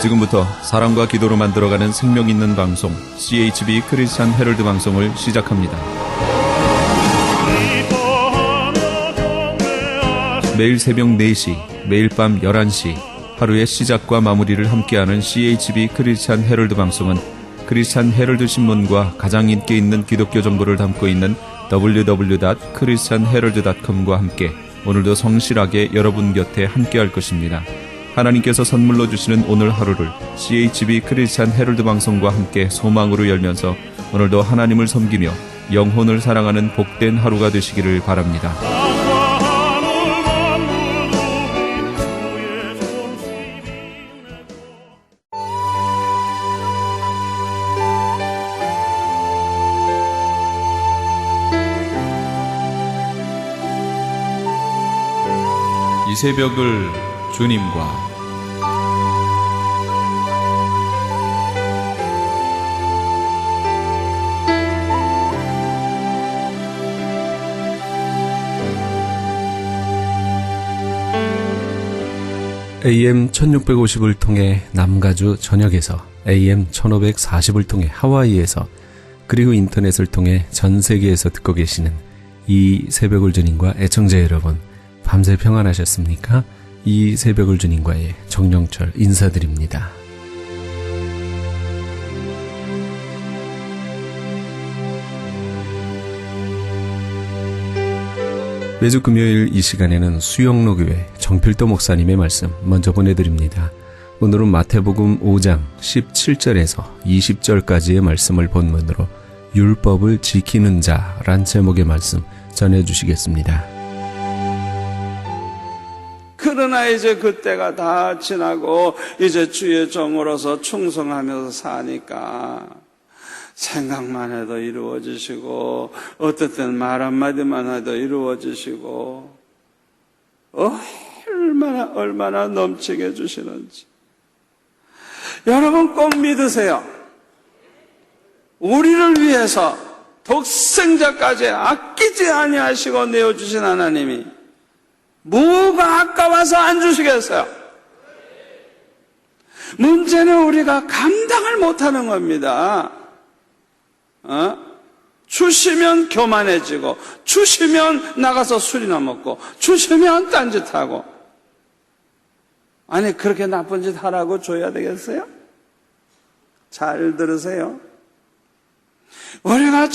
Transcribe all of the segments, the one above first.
지금부터 사랑과 기도로 만들어가는 생명 있는 방송 CHB 크리스찬 헤럴드 방송을 시작합니다. 매일 새벽 4시, 매일 밤 11시 하루의 시작과 마무리를 함께하는 CHB 크리스찬 헤럴드 방송은 크리스찬 헤럴드 신문과 가장 인기 있는 기독교 정보를 담고 있는 www.christianherald.com과 함께 오늘도 성실하게 여러분 곁에 함께할 것입니다. 하나님께서 선물로 주시는 오늘 하루를 CHB 크리스찬 헤럴드 방송과 함께 소망으로 열면서 오늘도 하나님을 섬기며 영혼을 사랑하는 복된 하루가 되시기를 바랍니다. 이 새벽을 주님과 AM 1650을 통해 남가주 전역에서, AM 1540을 통해 하와이에서, 그리고 인터넷을 통해 전 세계에서 듣고 계시는 이 새벽을 주님과 애청자 여러분, 밤새 평안하셨습니까? 이 새벽을 주님과의 정영철 인사드립니다. 매주 금요일 이 시간에는 수영로 교회 정필도 목사님의 말씀 먼저 보내드립니다. 오늘은 마태복음 5장 17절에서 20절까지의 말씀을 본문으로 율법을 지키는 자란 제목의 말씀 전해주시겠습니다. 그러나 이제 그때가 다 지나고 이제 주의 종으로서 충성하면서 사니까 생각만 해도 이루어지시고, 어떨 땐 말 한마디만 해도 이루어지시고, 얼마나 넘치게 해주시는지. 여러분 꼭 믿으세요. 우리를 위해서 독생자까지 아끼지 아니하시고 내어주신 하나님이 뭐가 아까워서 안 주시겠어요? 문제는 우리가 감당을 못하는 겁니다. 주시면 교만해지고, 주시면 나가서 술이나 먹고, 주시면 딴짓하고. 아니, 그렇게 나쁜 짓 하라고 줘야 되겠어요? 잘 들으세요. 우리가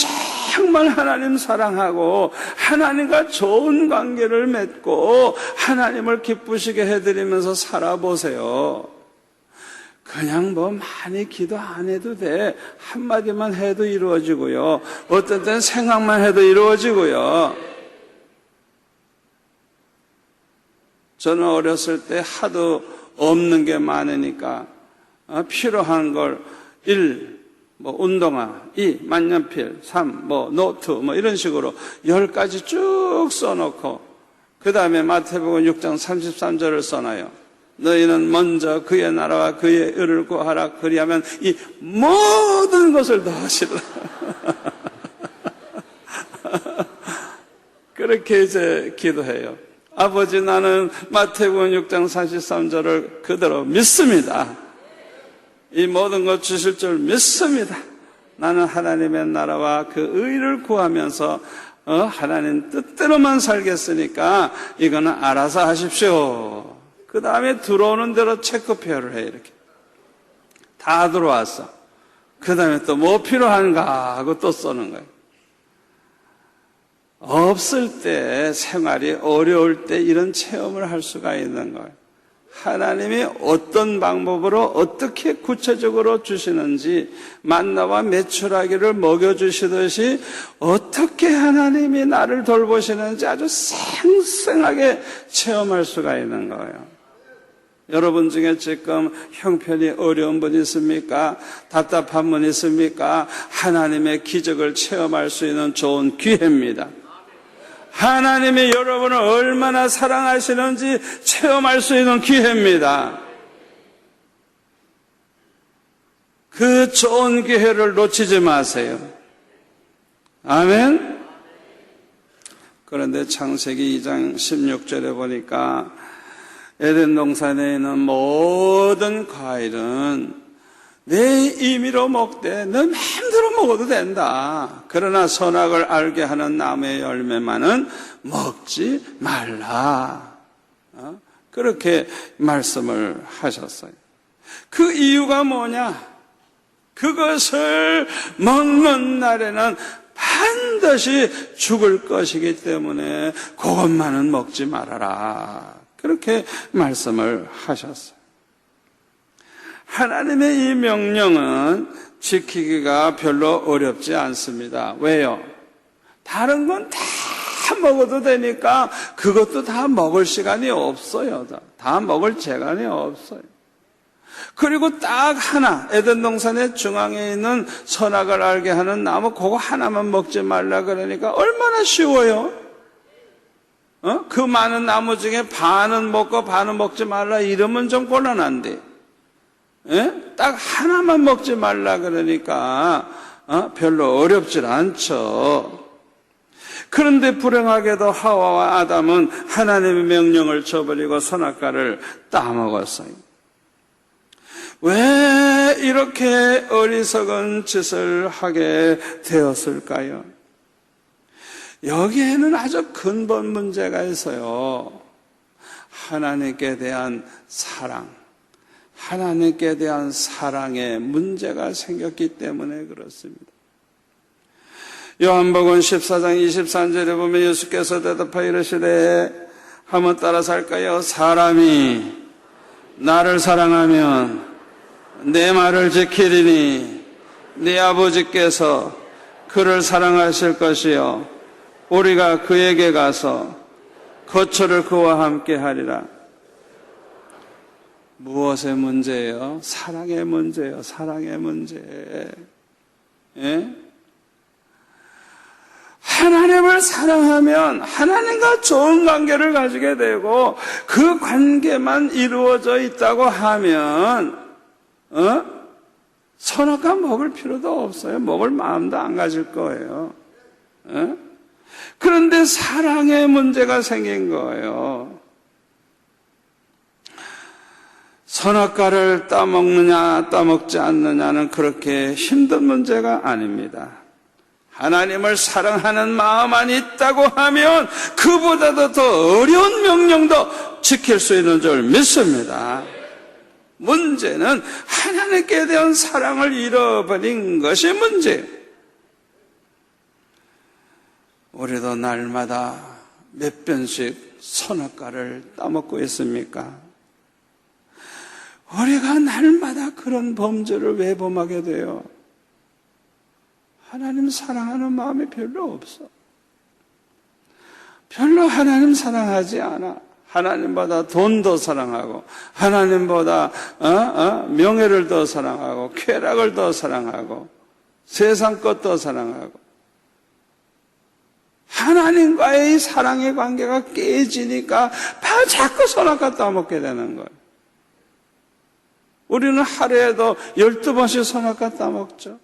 정말 하나님 사랑하고 하나님과 좋은 관계를 맺고 하나님을 기쁘시게 해드리면서 살아보세요. 그냥 많이 기도 안 해도 돼. 한마디만 해도 이루어지고요. 어떤 때는 생각만 해도 이루어지고요. 저는 어렸을 때 하도 없는 게 많으니까 필요한 걸 1, 운동화, 2, 만년필, 3, 노트, 이런 식으로 10가지 쭉 써놓고, 그 다음에 마태복음 6장 33절을 써놔요. 너희는 먼저 그의 나라와 그의 의를 구하라. 그리하면 이 모든 것을 더하시라. 그렇게 이제 기도해요. 아버지, 나는 마태복음 6장 33절을 그대로 믿습니다. 이 모든 것 주실 줄 믿습니다. 나는 하나님의 나라와 그 의를 구하면서 하나님 뜻대로만 살겠으니까 이거는 알아서 하십시오. 그 다음에 들어오는 대로 체크표를 해. 이렇게 다 들어왔어. 그 다음에 또 뭐 필요한가 하고 또 써는 거예요. 없을 때, 생활이 어려울 때 이런 체험을 할 수가 있는 거예요. 하나님이 어떤 방법으로 어떻게 구체적으로 주시는지, 만나와 메추라기를 먹여주시듯이 어떻게 하나님이 나를 돌보시는지 아주 생생하게 체험할 수가 있는 거예요. 여러분 중에 지금 형편이 어려운 분 있습니까? 답답한 분 있습니까? 하나님의 기적을 체험할 수 있는 좋은 기회입니다. 하나님이 여러분을 얼마나 사랑하시는지 체험할 수 있는 기회입니다. 그 좋은 기회를 놓치지 마세요. 아멘. 그런데 창세기 2장 16절에 보니까 에덴 동산에 있는 모든 과일은 내 임의로 먹되 너 마음대로 먹어도 된다. 그러나 선악을 알게 하는 나무의 열매만은 먹지 말라. 그렇게 말씀을 하셨어요. 그 이유가 뭐냐? 그것을 먹는 날에는 반드시 죽을 것이기 때문에 그것만은 먹지 말아라. 그렇게 말씀을 하셨어요. 하나님의 이 명령은 지키기가 별로 어렵지 않습니다. 왜요? 다른 건 다 먹어도 되니까 그것도 다 먹을 시간이 없어요. 다 먹을 재간이 없어요. 그리고 딱 하나, 에덴 동산의 중앙에 있는 선악을 알게 하는 나무 그거 하나만 먹지 말라 그러니까 얼마나 쉬워요? 그 많은 나무 중에 반은 먹고 반은 먹지 말라 이러면 좀 곤란한데, 딱 하나만 먹지 말라 그러니까 별로 어렵질 않죠. 그런데 불행하게도 하와와 아담은 하나님의 명령을 저버리고 선악과를 따먹었어요. 왜 이렇게 어리석은 짓을 하게 되었을까요? 여기에는 아주 근본 문제가 있어요. 하나님께 대한 사랑, 하나님께 대한 사랑에 문제가 생겼기 때문에 그렇습니다. 요한복음 14장 23절에 보면 예수께서 대답하여 이르시되 한번 따라서 할까요? 사람이 나를 사랑하면 내 말을 지키리니 네 아버지께서 그를 사랑하실 것이요 우리가 그에게 가서 거처를 그와 함께 하리라. 무엇의 문제예요? 사랑의 문제예요. 사랑의 문제. 예? 하나님을 사랑하면 하나님과 좋은 관계를 가지게 되고 그 관계만 이루어져 있다고 하면 선악과 먹을 필요도 없어요. 먹을 마음도 안 가질 거예요. 그런데 사랑의 문제가 생긴 거예요. 선악과를 따먹느냐 따먹지 않느냐는 그렇게 힘든 문제가 아닙니다. 하나님을 사랑하는 마음만 있다고 하면 그보다도 더 어려운 명령도 지킬 수 있는 줄 믿습니다. 문제는 하나님께 대한 사랑을 잃어버린 것이 문제예요. 우리도 날마다 몇 번씩 선악과를 따먹고 있습니까? 우리가 날마다 그런 범죄를 왜 범하게 돼요? 하나님 사랑하는 마음이 별로 없어. 별로 하나님 사랑하지 않아. 하나님보다 돈도 사랑하고 하나님보다 명예를 더 사랑하고 쾌락을 더 사랑하고 세상 것도 사랑하고 하나님과의 사랑의 관계가 깨지니까 자꾸 선악과 따먹게 되는 거예요. 우리는 하루에도 12번씩 선악과 따먹죠.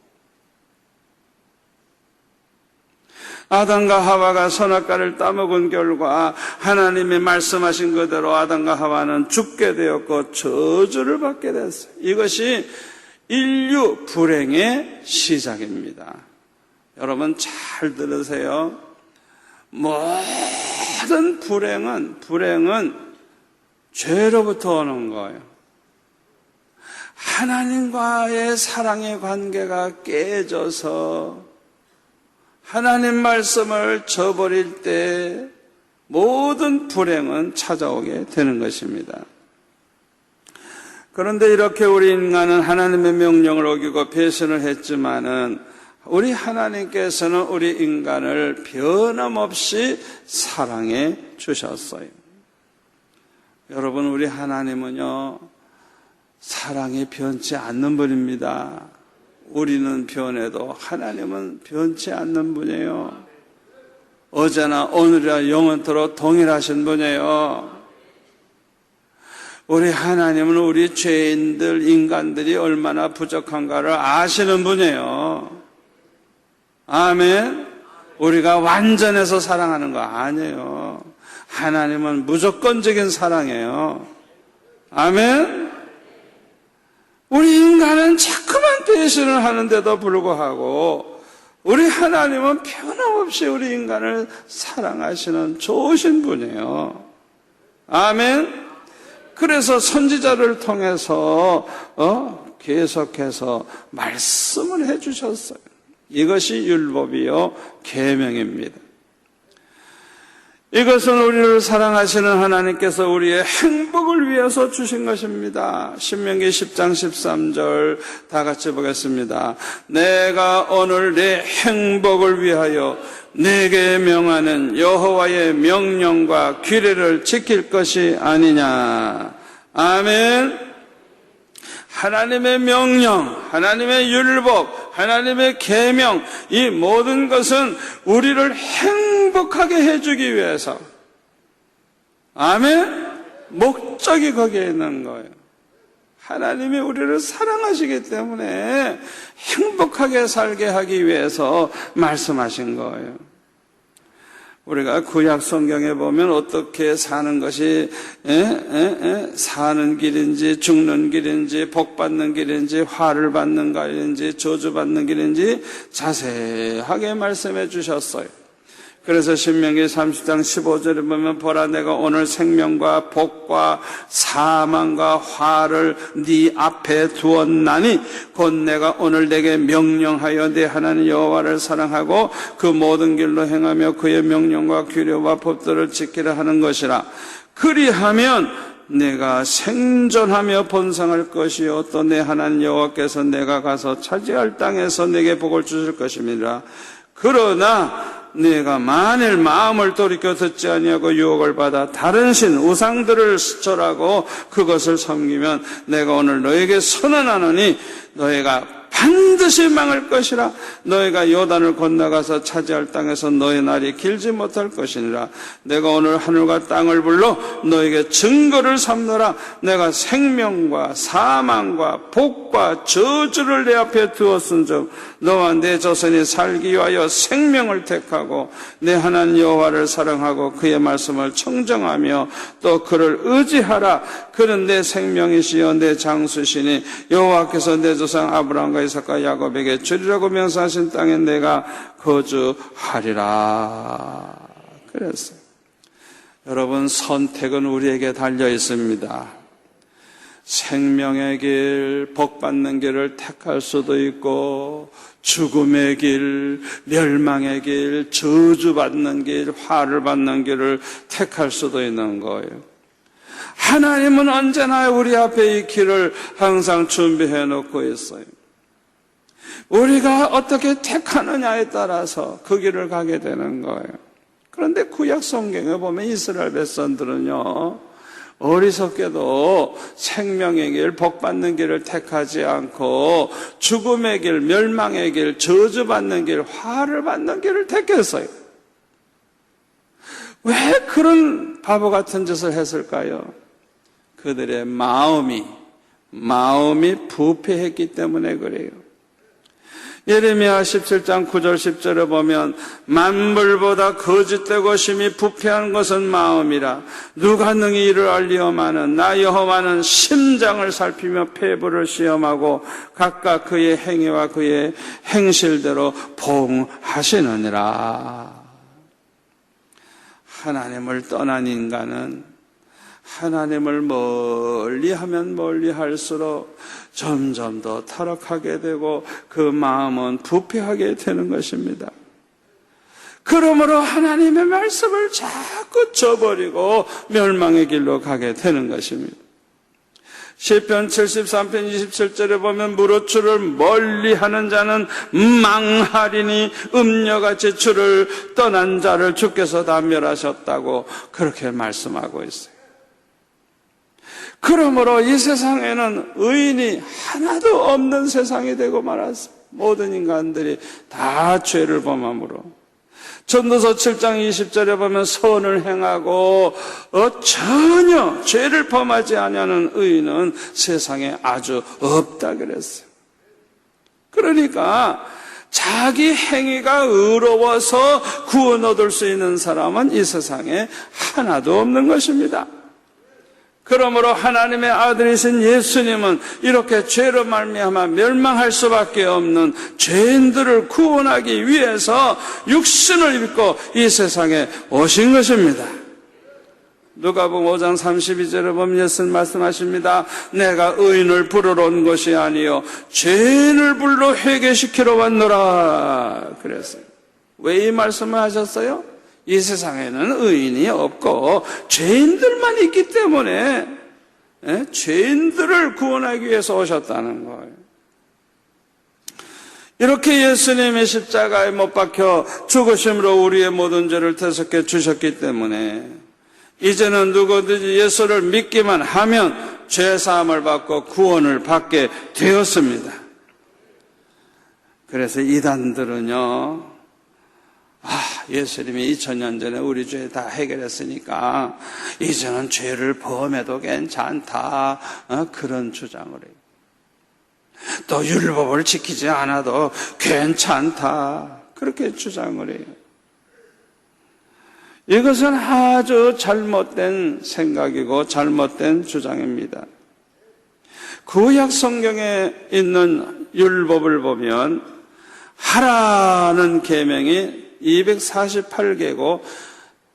아담과 하와가 선악과를 따먹은 결과 하나님이 말씀하신 그대로 아담과 하와는 죽게 되었고 저주를 받게 됐어요. 이것이 인류 불행의 시작입니다. 여러분 잘 들으세요. 모든 불행은 죄로부터 오는 거예요. 하나님과의 사랑의 관계가 깨져서 하나님 말씀을 저버릴 때 모든 불행은 찾아오게 되는 것입니다. 그런데 이렇게 우리 인간은 하나님의 명령을 어기고 배신을 했지만은 우리 하나님께서는 우리 인간을 변함없이 사랑해 주셨어요. 여러분, 우리 하나님은요, 사랑이 변치 않는 분입니다. 우리는 변해도 하나님은 변치 않는 분이에요. 어제나 오늘이나 영원토록 동일하신 분이에요. 우리 하나님은 우리 죄인들, 인간들이 얼마나 부족한가를 아시는 분이에요. 아멘. 우리가 완전해서 사랑하는 거 아니에요. 하나님은 무조건적인 사랑이에요. 아멘. 우리 인간은 자꾸만 배신을 하는데도 불구하고 우리 하나님은 변함없이 우리 인간을 사랑하시는 좋으신 분이에요. 아멘. 그래서 선지자를 통해서 계속해서 말씀을 해주셨어요. 이것이 율법이요 계명입니다. 이것은 우리를 사랑하시는 하나님께서 우리의 행복을 위해서 주신 것입니다. 신명기 10장 13절 다 같이 보겠습니다. 내가 오늘 내 행복을 위하여 내게 명하는 여호와의 명령과 규례를 지킬 것이 아니냐. 아멘. 하나님의 명령, 하나님의 율법, 하나님의 계명, 이 모든 것은 우리를 행복하게 해주기 위해서. 아멘? 목적이 거기에 있는 거예요. 하나님이 우리를 사랑하시기 때문에 행복하게 살게 하기 위해서 말씀하신 거예요. 우리가 구약 성경에 보면 어떻게 사는 것이 사는 길인지 죽는 길인지 복받는 길인지 화를 받는 길인지 저주받는 길인지 자세하게 말씀해 주셨어요. 그래서 신명기 30장 15절에 보면 보라 내가 오늘 생명과 복과 사망과 화를 네 앞에 두었나니 곧 내가 오늘 내게 명령하여 네 하나님 여호와를 사랑하고 그 모든 길로 행하며 그의 명령과 규례와 법도를 지키라 하는 것이라. 그리하면 내가 생존하며 번성할 것이요 또 내 하나님 여호와께서 내가 가서 차지할 땅에서 내게 복을 주실 것입니다. 그러나 네가 만일 마음을 돌이켜 듣지 아니하고 유혹을 받아 다른 신 우상들을 절하고 그것을 섬기면 내가 오늘 너에게 선언하노니 너희가 반드시 망할 것이라. 너희가 요단을 건너가서 차지할 땅에서 너희 날이 길지 못할 것이니라. 내가 오늘 하늘과 땅을 불러 너에게 증거를 삼노라. 내가 생명과 사망과 복과 저주를 내 앞에 두었은즉 너와 내 자손이 살기 위하여 생명을 택하고 내 하나님 여호와를 사랑하고 그의 말씀을 청정하며 또 그를 의지하라. 그는 내 생명이시여 내 장수시니 여호와께서 내 조상 아브라함과 이삭과 야곱에게 주리라고 명사하신 땅에 내가 거주하리라. 그랬어요. 여러분, 선택은 우리에게 달려 있습니다. 생명의 길, 복받는 길을 택할 수도 있고 죽음의 길, 멸망의 길, 저주받는 길, 화를 받는 길을 택할 수도 있는 거예요. 하나님은 언제나 우리 앞에 이 길을 항상 준비해 놓고 있어요. 우리가 어떻게 택하느냐에 따라서 그 길을 가게 되는 거예요. 그런데 구약 성경에 보면 이스라엘 백성들은요, 어리석게도 생명의 길, 복받는 길을 택하지 않고 죽음의 길, 멸망의 길, 저주받는 길, 화를 받는 길을 택했어요. 왜 그런 바보 같은 짓을 했을까요? 그들의 마음이 부패했기 때문에 그래요. 예레미야 17장 9절 10절에 보면 만물보다 거짓되고 심히 부패한 것은 마음이라. 누가 능히 이를 알리오마는 나 여호와는 심장을 살피며 폐부를 시험하고 각각 그의 행위와 그의 행실대로 보응하시느니라. 하나님을 떠난 인간은 하나님을 멀리하면 멀리할수록 점점 더 타락하게 되고 그 마음은 부패하게 되는 것입니다. 그러므로 하나님의 말씀을 자꾸 저버리고 멸망의 길로 가게 되는 것입니다. 시편 73편 27절에 보면 무릇 주를 멀리하는 자는 망하리니 음녀같이 주를 떠난 자를 주께서 다 멸하셨다고 그렇게 말씀하고 있어요. 그러므로 이 세상에는 의인이 하나도 없는 세상이 되고 말았습니다. 모든 인간들이 다 죄를 범함으로. 전도서 7장 20절에 보면 선을 행하고 전혀 죄를 범하지 아니하는 의인은 세상에 아주 없다 그랬어요. 그러니까 자기 행위가 의로워서 구원 얻을 수 있는 사람은 이 세상에 하나도 없는 것입니다. 그러므로 하나님의 아들이신 예수님은 이렇게 죄로 말미암아 멸망할 수밖에 없는 죄인들을 구원하기 위해서 육신을 입고 이 세상에 오신 것입니다. 누가복음 5장 32절에 보면 예수님 말씀하십니다. 내가 의인을 부르러 온 것이 아니요 죄인을 불러 회개시키러 왔노라 그랬어요. 왜 이 말씀을 하셨어요? 이 세상에는 의인이 없고 죄인들만 있기 때문에 죄인들을 구원하기 위해서 오셨다는 거예요. 이렇게 예수님의 십자가에 못 박혀 죽으심으로 우리의 모든 죄를 대속해 주셨기 때문에 이제는 누구든지 예수를 믿기만 하면 죄사함을 받고 구원을 받게 되었습니다. 그래서 이단들은요, 예수님이 2000년 전에 우리 죄 다 해결했으니까 이제는 죄를 범해도 괜찮다, 그런 주장을 해요. 또 율법을 지키지 않아도 괜찮다, 그렇게 주장을 해요. 이것은 아주 잘못된 생각이고 잘못된 주장입니다. 구약 성경에 있는 율법을 보면 하라는 계명이 248개고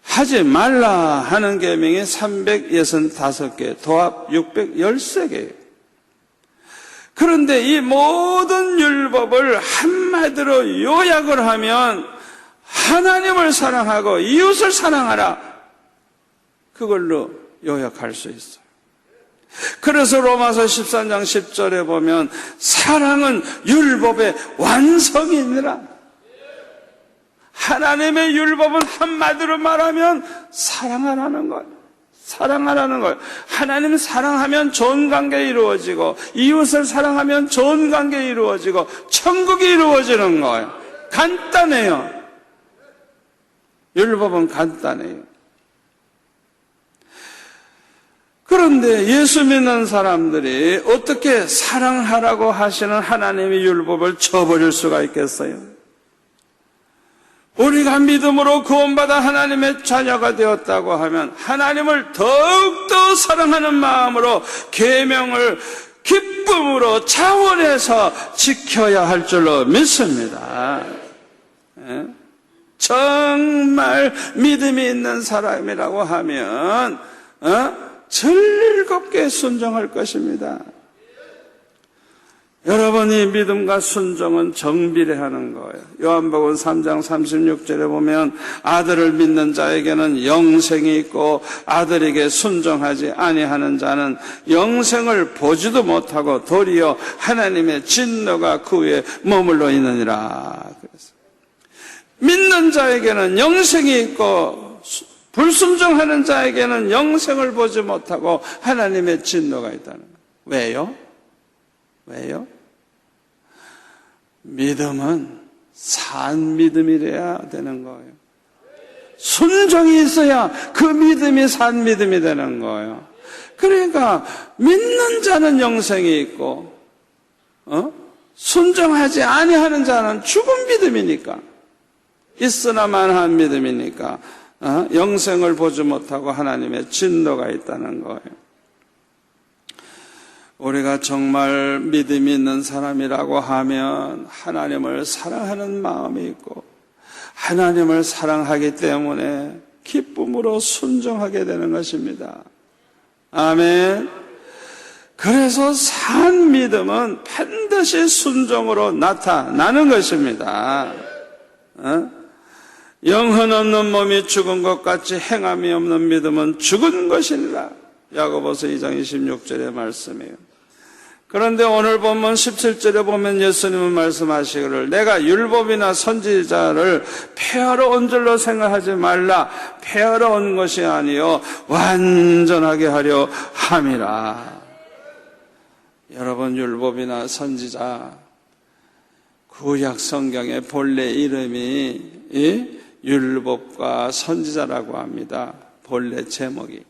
하지 말라 하는 계명이 365개, 도합 613개예요. 그런데 이 모든 율법을 한마디로 요약을 하면 하나님을 사랑하고 이웃을 사랑하라, 그걸로 요약할 수 있어요. 그래서 로마서 13장 10절에 보면 사랑은 율법의 완성이니라. 하나님의 율법은 한마디로 말하면 사랑하라는 것, 사랑하라는 것. 하나님을 사랑하면 좋은 관계 이루어지고 이웃을 사랑하면 좋은 관계 이루어지고 천국이 이루어지는 거예요. 간단해요. 율법은 간단해요. 그런데 예수 믿는 사람들이 어떻게 사랑하라고 하시는 하나님의 율법을 저버릴 수가 있겠어요? 우리가 믿음으로 구원받아 하나님의 자녀가 되었다고 하면 하나님을 더욱더 사랑하는 마음으로 계명을 기쁨으로 자원해서 지켜야 할 줄로 믿습니다. 정말 믿음이 있는 사람이라고 하면 즐겁게 순종할 것입니다. 여러분이 믿음과 순종은 정비례하는 거예요. 요한복음 3장 36절에 보면 아들을 믿는 자에게는 영생이 있고 아들에게 순종하지 아니하는 자는 영생을 보지도 못하고 도리어 하나님의 진노가 그 위에 머물러 있느니라. 그래서 믿는 자에게는 영생이 있고 불순종하는 자에게는 영생을 보지 못하고 하나님의 진노가 있다는 거예요. 왜요? 왜요? 믿음은 산 믿음이래야 되는 거예요. 순종이 있어야 그 믿음이 산 믿음이 되는 거예요. 그러니까 믿는 자는 영생이 있고 순종하지 아니하는 자는 죽은 믿음이니까, 있으나마나한 믿음이니까 영생을 보지 못하고 하나님의 진노가 있다는 거예요. 우리가 정말 믿음이 있는 사람이라고 하면 하나님을 사랑하는 마음이 있고 하나님을 사랑하기 때문에 기쁨으로 순종하게 되는 것입니다. 아멘. 그래서 산 믿음은 반드시 순종으로 나타나는 것입니다. 영혼 없는 몸이 죽은 것 같이 행함이 없는 믿음은 죽은 것이니라. 야고보서 2장 26절의 말씀이에요. 그런데 오늘 본문 17절에 보면 예수님은 말씀하시기를 내가 율법이나 선지자를 폐하러 온 줄로 생각하지 말라. 폐하러 온 것이 아니요 완전하게 하려 함이라. 여러분, 율법이나 선지자, 구약 성경의 본래 이름이 율법과 선지자라고 합니다. 본래 제목이.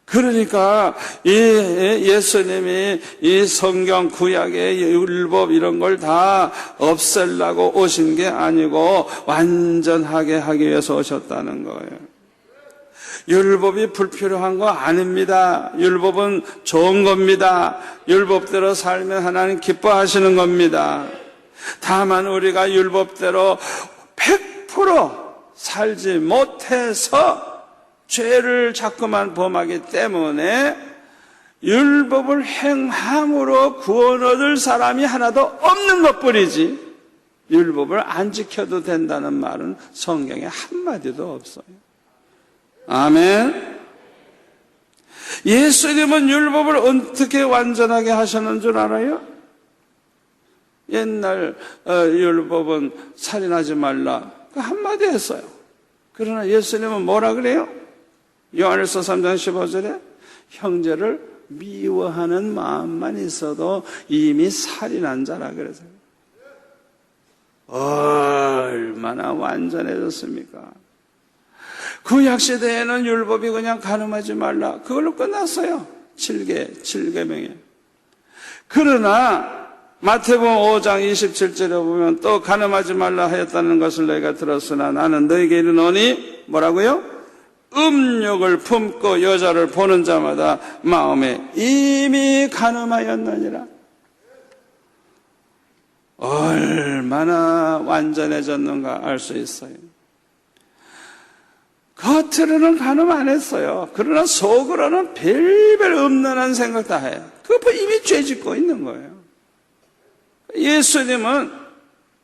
그러니까 예수님이 이 성경 구약의 율법 이런 걸 다 없애려고 오신 게 아니고 완전하게 하기 위해서 오셨다는 거예요. 율법이 불필요한 거 아닙니다. 율법은 좋은 겁니다. 율법대로 살면 하나님 기뻐하시는 겁니다. 다만 우리가 율법대로 100% 살지 못해서 죄를 자꾸만 범하기 때문에 율법을 행함으로 구원 얻을 사람이 하나도 없는 것뿐이지 율법을 안 지켜도 된다는 말은 성경에 한마디도 없어요. 아멘. 예수님은 율법을 어떻게 완전하게 하셨는 줄 알아요? 옛날 율법은 살인하지 말라 그 한마디 했어요. 그러나 예수님은 뭐라 그래요? 요한일서 3장 15절에 형제를 미워하는 마음만 있어도 이미 살인한 자라 그래서요. 얼마나 완전해졌습니까? 구약시대에는 율법이 그냥 간음하지 말라 그걸로 끝났어요. 7계명에. 그러나 마태복음 5장 27절에 보면 또 간음하지 말라 하였다는 것을 너희가 들었으나 나는 너희에게 이르노니 뭐라고요? 음욕을 품고 여자를 보는 자마다 마음에 이미 간음하였느니라. 얼마나 완전해졌는가 알 수 있어요. 겉으로는 간음 안 했어요. 그러나 속으로는 별별 음란한 생각 다 해요. 그거 이미 죄 짓고 있는 거예요. 예수님은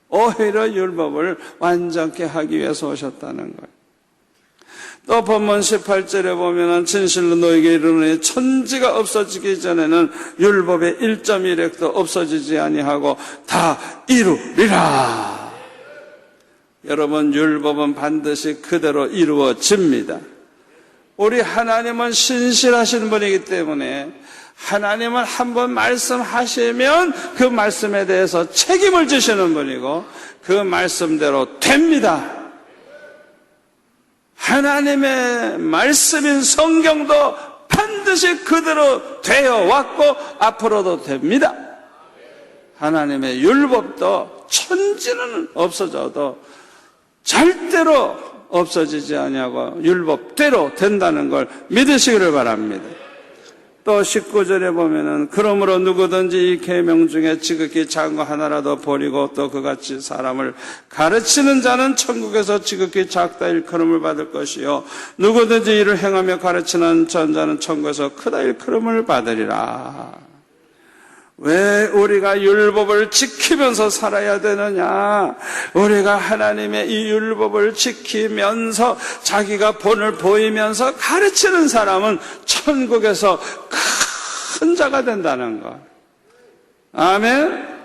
오히려 율법을 완전케 하기 위해서 오셨다는 거예요. 또 본문 18절에 보면은 진실로 너에게 이르노니 천지가 없어지기 전에는 율법의 1.1획도 없어지지 아니하고 다 이루리라. 여러분, 율법은 반드시 그대로 이루어집니다. 우리 하나님은 신실하신 분이기 때문에 하나님은 한번 말씀하시면 그 말씀에 대해서 책임을 지시는 분이고 그 말씀대로 됩니다. 하나님의 말씀인 성경도 반드시 그대로 되어 왔고 앞으로도 됩니다. 하나님의 율법도 천지는 없어져도 절대로 없어지지 아니하고 율법대로 된다는 걸 믿으시기를 바랍니다. 또 19절에 보면은 그러므로 누구든지 이 계명 중에 지극히 작은 거 하나라도 버리고 또 그같이 사람을 가르치는 자는 천국에서 지극히 작다 일컬음을 받을 것이요 누구든지 이를 행하며 가르치는 자는 천국에서 크다 일컬음을 받으리라. 왜 우리가 율법을 지키면서 살아야 되느냐? 우리가 하나님의 이 율법을 지키면서 자기가 본을 보이면서 가르치는 사람은 천국에서 큰 자가 된다는 것. 아멘.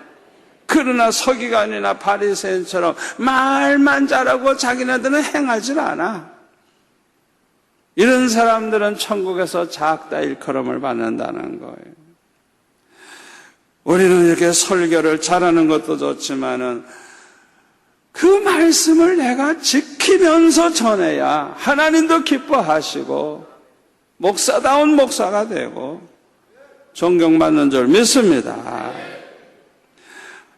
그러나 서기관이나 바리새인처럼 말만 잘하고 자기네들은 행하질 않아. 이런 사람들은 천국에서 작다 일컬음을 받는다는 거예요. 우리는 이렇게 설교를 잘하는 것도 좋지만은 그 말씀을 내가 지키면서 전해야 하나님도 기뻐하시고 목사다운 목사가 되고 존경받는 줄 믿습니다.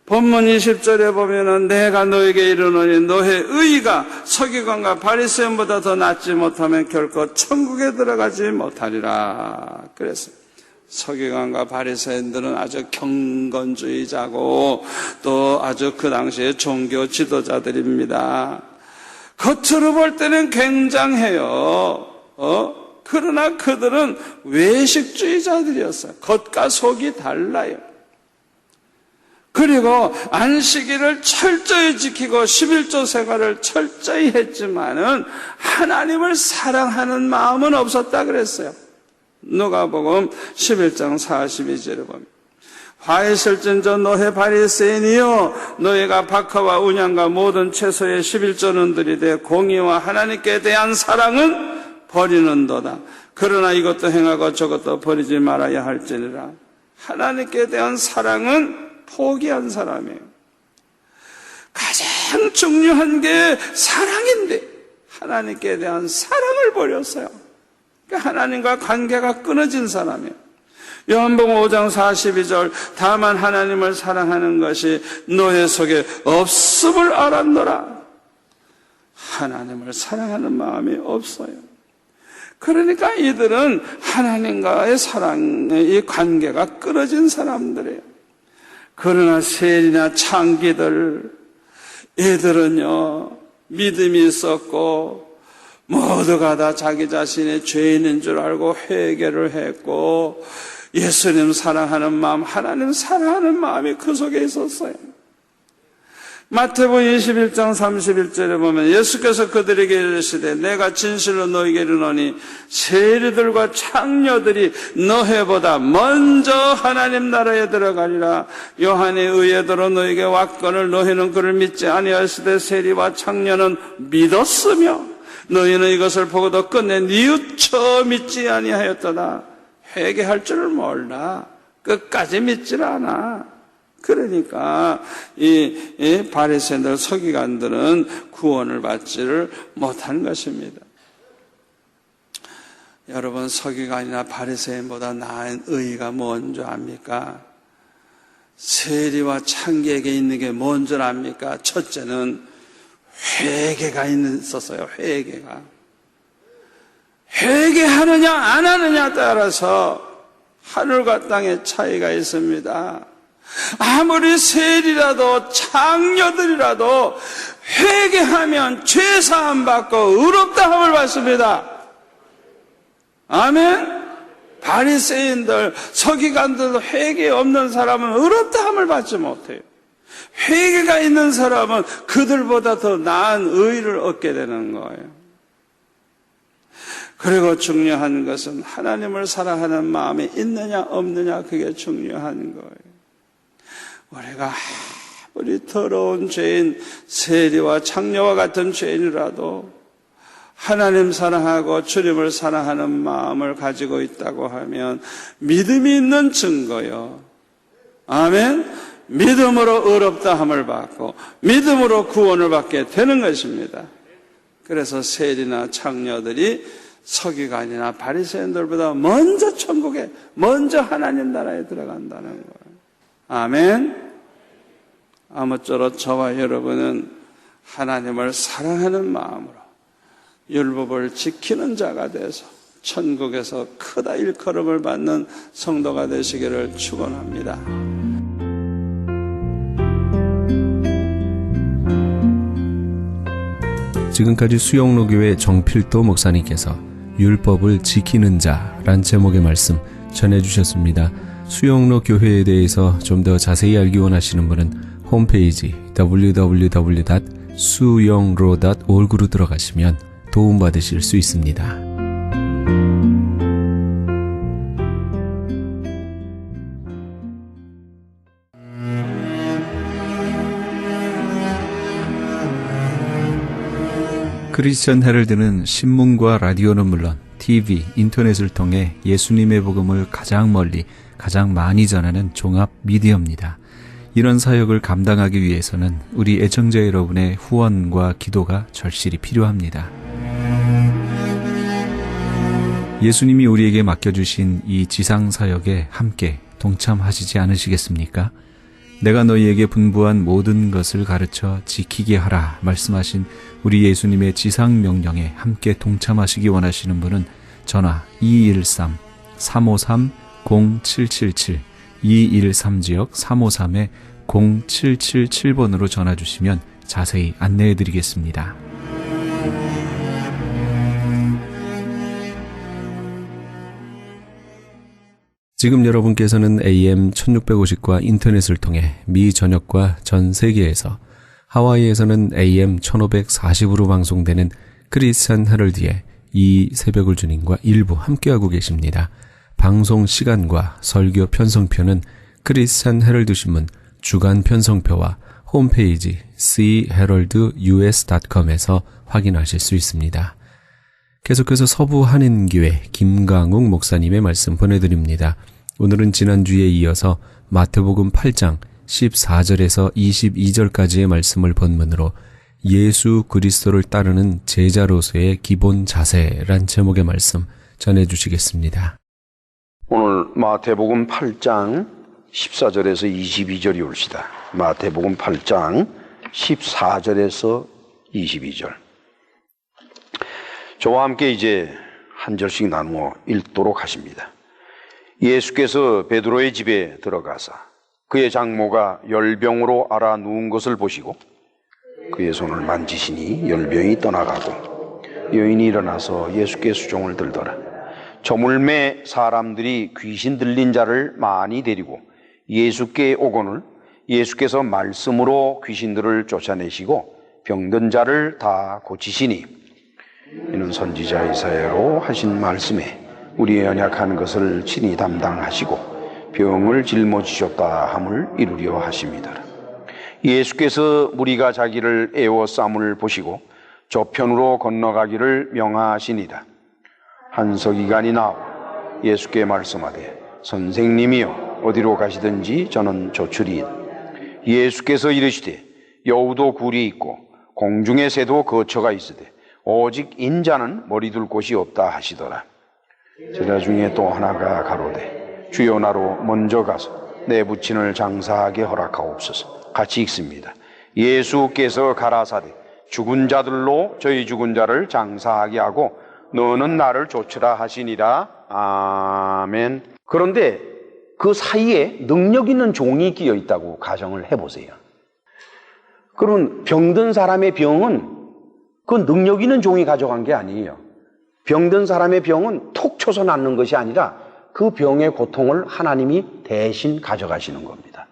본문 20절에 보면은 내가 너에게 이르노니 너의 의가 서기관과 바리새인보다 더 낫지 못하면 결코 천국에 들어가지 못하리라. 그랬어요. 서기관과 바리새인들은 아주 경건주의자고 또 아주 그 당시에 종교 지도자들입니다. 겉으로 볼 때는 굉장해요. 그러나 그들은 외식주의자들이었어요. 겉과 속이 달라요. 그리고 안식일을 철저히 지키고 11조 생활을 철저히 했지만은 하나님을 사랑하는 마음은 없었다 그랬어요. 누가복음 11장 42절에 보면 화 있을진저 너희 바리새인이여 너희가 박하와 운양과 모든 채소의 11조는 들이되 공의와 하나님께 대한 사랑은 버리는도다. 그러나 이것도 행하고 저것도 버리지 말아야 할지니라. 하나님께 대한 사랑은 포기한 사람이에요. 가장 중요한 게 사랑인데 하나님께 대한 사랑을 버렸어요. 그러니까 하나님과 관계가 끊어진 사람이에요. 요한복음 5장 42절 다만 하나님을 사랑하는 것이 너의 속에 없음을 알았노라. 하나님을 사랑하는 마음이 없어요. 그러니까 이들은 하나님과의 사랑의 관계가 끊어진 사람들이에요. 그러나 세리나 창기들, 얘들은요, 믿음이 있었고, 모두가 다 자기 자신의 죄인인 줄 알고 회개를 했고, 예수님 사랑하는 마음, 하나님 사랑하는 마음이 그 속에 있었어요. 마태복음 21장 31절에 보면 예수께서 그들에게 이르시되 내가 진실로 너희에게 이르노니 세리들과 창녀들이 너희보다 먼저 하나님 나라에 들어가리라. 요한이 의에 들어 너희에게 왔거늘 너희는 그를 믿지 아니하시되 세리와 창녀는 믿었으며 너희는 이것을 보고도 끝내 뉘우쳐 믿지 아니하였도다. 회개할 줄을 몰라. 끝까지 믿질 않아. 그러니까 이 바리새인들 서기관들은 구원을 받지를 못한 것입니다. 여러분, 서기관이나 바리새인보다 나은 의가 뭔 줄 압니까? 세리와 창기에게 있는 게 뭔 줄 압니까? 첫째는 회개가 있었어요. 회개하느냐 안 하느냐 따라서 하늘과 땅의 차이가 있습니다. 아무리 세리라도 창녀들이라도 회개하면 죄사함 받고 의롭다함을 받습니다. 아멘. 바리새인들, 서기관들도 회개 없는 사람은 의롭다함을 받지 못해요. 회개가 있는 사람은 그들보다 더 나은 의를 얻게 되는 거예요. 그리고 중요한 것은 하나님을 사랑하는 마음이 있느냐 없느냐, 그게 중요한 거예요. 우리가 아무리 더러운 죄인, 세리와 창녀와 같은 죄인이라도 하나님 사랑하고 주님을 사랑하는 마음을 가지고 있다고 하면 믿음이 있는 증거요. 아멘. 믿음으로 의롭다함을 받고 믿음으로 구원을 받게 되는 것입니다. 그래서 세리나 창녀들이 서기관이나 바리새인들보다 먼저 천국에, 먼저 하나님 나라에 들어간다는 거예요. 아멘. 아무쪼록 저와 여러분은 하나님을 사랑하는 마음으로 율법을 지키는 자가 돼서 천국에서 크다 일컬음을 받는 성도가 되시기를 축원합니다. 지금까지 수영로교회 정필도 목사님께서 율법을 지키는 자란 제목의 말씀 전해주셨습니다. 수영로 교회에 대해서 좀 더 자세히 알기 원하시는 분은 홈페이지 www.suyongro.org로 들어가시면 도움받으실 수 있습니다. 크리스천 헤럴드는 신문과 라디오는 물론 TV, 인터넷을 통해 예수님의 복음을 가장 멀리, 가장 많이 전하는 종합 미디어입니다. 이런 사역을 감당하기 위해서는 우리 애청자 여러분의 후원과 기도가 절실히 필요합니다. 예수님이 우리에게 맡겨주신 이 지상 사역에 함께 동참하시지 않으시겠습니까? 내가 너희에게 분부한 모든 것을 가르쳐 지키게 하라 말씀하신 우리 예수님의 지상 명령에 함께 동참하시기 원하시는 분은 전화 213-353-0777 213지역 353-0777번으로 전화 주시면 자세히 안내해 드리겠습니다. 지금 여러분께서는 AM 1650과 인터넷을 통해 미 전역과 전 세계에서, 하와이에서는 AM 1540으로 방송되는 크리스찬 헤럴드의 이 새벽을 주님과 일부 함께하고 계십니다. 방송 시간과 설교 편성표는 크리스찬 헤럴드 신문 주간 편성표와 홈페이지 cheraldus.com에서 확인하실 수 있습니다. 계속해서 서부 한인교회 김강욱 목사님의 말씀 보내드립니다. 오늘은 지난주에 이어서 마태복음 8장 14절에서 22절까지의 말씀을 본문으로 예수 그리스도를 따르는 제자로서의 기본 자세란 제목의 말씀 전해주시겠습니다. 오늘 마태복음 8장 14절에서 22절이 옵시다. 마태복음 8장 14절에서 22절. 저와 함께 이제 한 절씩 나누어 읽도록 하십니다. 예수께서 베드로의 집에 들어가사 그의 장모가 열병으로 앓아 누운 것을 보시고 그의 손을 만지시니 열병이 떠나가고 여인이 일어나서 예수께 수종을 들더라. 저물매 사람들이 귀신 들린 자를 많이 데리고 예수께 오거늘 예수께서 말씀으로 귀신들을 쫓아내시고 병든 자를 다 고치시니 이는 선지자 이사야로 하신 말씀에 우리의 언약한 것을 친히 담당하시고 병을 짊어지셨다 함을 이루려 하십니다. 예수께서 무리가 자기를 애워싸움을 보시고 저편으로 건너가기를 명하시니라. 한 서기관이 나와 예수께 말씀하되 선생님이여 어디로 가시든지 저는 조출이이다. 예수께서 이르시되 여우도 굴이 있고 공중의 새도 거처가 있으되 오직 인자는 머리 둘 곳이 없다 하시더라. 제자 중에 또 하나가 가로되 주여 나로 먼저 가서 내 부친을 장사하게 허락하옵소서. 같이 읽습니다. 예수께서 가라사대 죽은 자들로 저희 죽은 자를 장사하게 하고 너는 나를 쫓으라 하시니라. 아멘. 그런데 그 사이에 능력 있는 종이 끼어 있다고 가정을 해보세요. 그러면 병든 사람의 병은 그 능력 있는 종이 가져간 게 아니에요. 병든 사람의 병은 톡 쳐서 낫는 것이 아니라 그 병의 고통을 하나님이 대신 가져가시는 겁니다.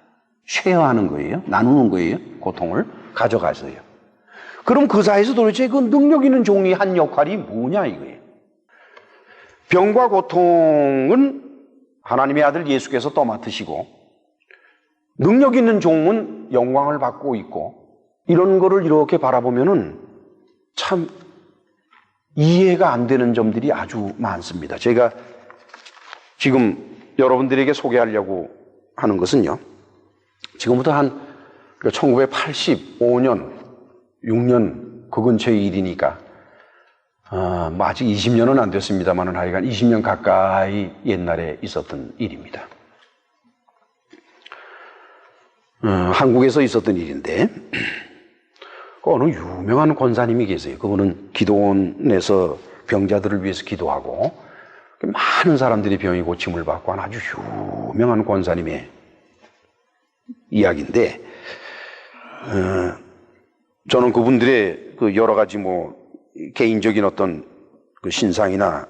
쉐어하는 거예요. 나누는 거예요. 고통을 가져가세요. 그럼 그 사이에서 도대체 그 능력 있는 종이 한 역할이 뭐냐 이거예요. 병과 고통은 하나님의 아들 예수께서 떠맡으시고 능력 있는 종은 영광을 받고 있고 이런 거를 이렇게 바라보면은 참 이해가 안 되는 점들이 아주 많습니다. 제가 지금 여러분들에게 소개하려고 하는 것은요. 지금부터 한 1985년, 6년 그 근처의 일이니까 뭐 아직 20년은 안 됐습니다만 하여간 20년 가까이 옛날에 있었던 일입니다. 한국에서 있었던 일인데 어느 유명한 권사님이 계세요. 그분은 기도원에서 병자들을 위해서 기도하고 많은 사람들이 병이 고침을 받고 한 아주 유명한 권사님의 이야기인데 저는 그분들의 그 여러 가지 뭐 개인적인 어떤 그 신상이나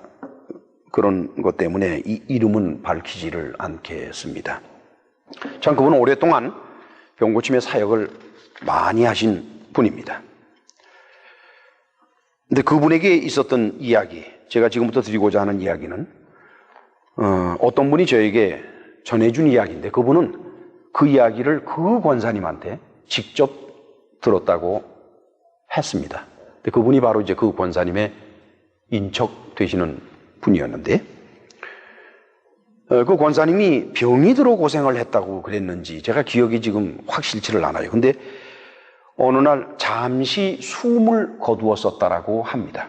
그런 것 때문에 이 이름은 밝히지를 않겠습니다. 참 그분은 오랫동안 병고침의 사역을 많이 하신 분입니다. 근데 그분에게 있었던 이야기, 제가 지금부터 드리고자 하는 이야기는 어떤 분이 저에게 전해준 이야기인데 그분은 그 이야기를 그 권사님한테 직접 들었다고 했습니다. 근데 그분이 바로 이제 그 권사님의 인척 되시는 분이었는데 그 권사님이 병이 들어 고생을 했다고 그랬는지 제가 기억이 지금 확실치를 않아요. 근데 어느 날 잠시 숨을 거두었었다라고 합니다.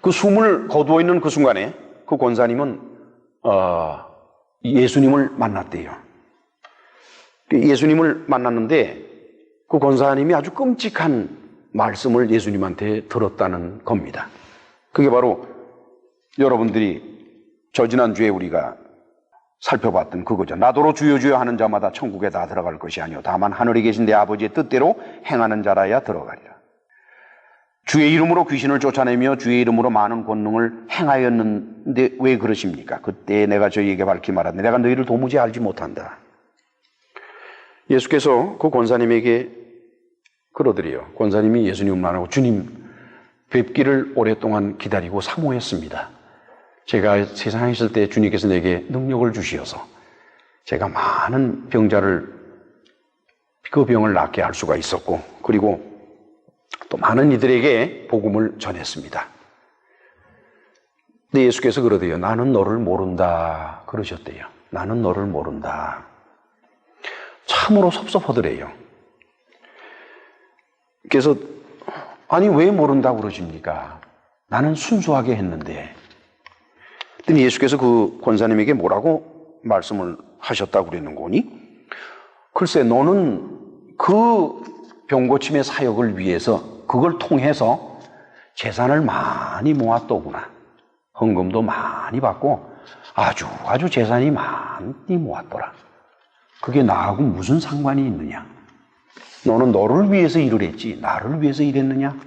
그 숨을 거두어 있는 그 순간에 그 권사님은 예수님을 만났대요. 예수님을 만났는데 그 권사님이 아주 끔찍한 말씀을 예수님한테 들었다는 겁니다. 그게 바로 여러분들이 저지난주에 우리가 살펴봤던 그거죠. 나더러 주여 주여 하는 자마다 천국에 다 들어갈 것이 아니요 다만 하늘에 계신 내 아버지의 뜻대로 행하는 자라야 들어가리라. 주의 이름으로 귀신을 쫓아내며 주의 이름으로 많은 권능을 행하였는데 왜 그러십니까? 그때 내가 저희에게 밝히 말하되 내가 너희를 도무지 알지 못한다. 예수께서 그 권사님에게 그러더래요. 권사님이 예수님을 만나고 주님 뵙기를 오랫동안 기다리고 사모했습니다. 제가 세상에 있을 때 주님께서 내게 능력을 주시어서 제가 많은 병자를 그 병을 낫게 할 수가 있었고 그리고 또 많은 이들에게 복음을 전했습니다. 근데 예수께서 그러대요. 나는 너를 모른다 그러셨대요. 나는 너를 모른다. 참으로 섭섭하더래요. 그래서 아니 왜 모른다고 그러십니까? 나는 순수하게 했는데. 그랬더니 예수께서 그 권사님에게 뭐라고 말씀을 하셨다고 그러는 거니? 글쎄 너는 그 병고침의 사역을 위해서 그걸 통해서 재산을 많이 모았더구나. 헌금도 많이 받고 아주 재산이 많이 모았더라. 그게 나하고 무슨 상관이 있느냐? 너는 너를 위해서 일을 했지 나를 위해서 일했느냐?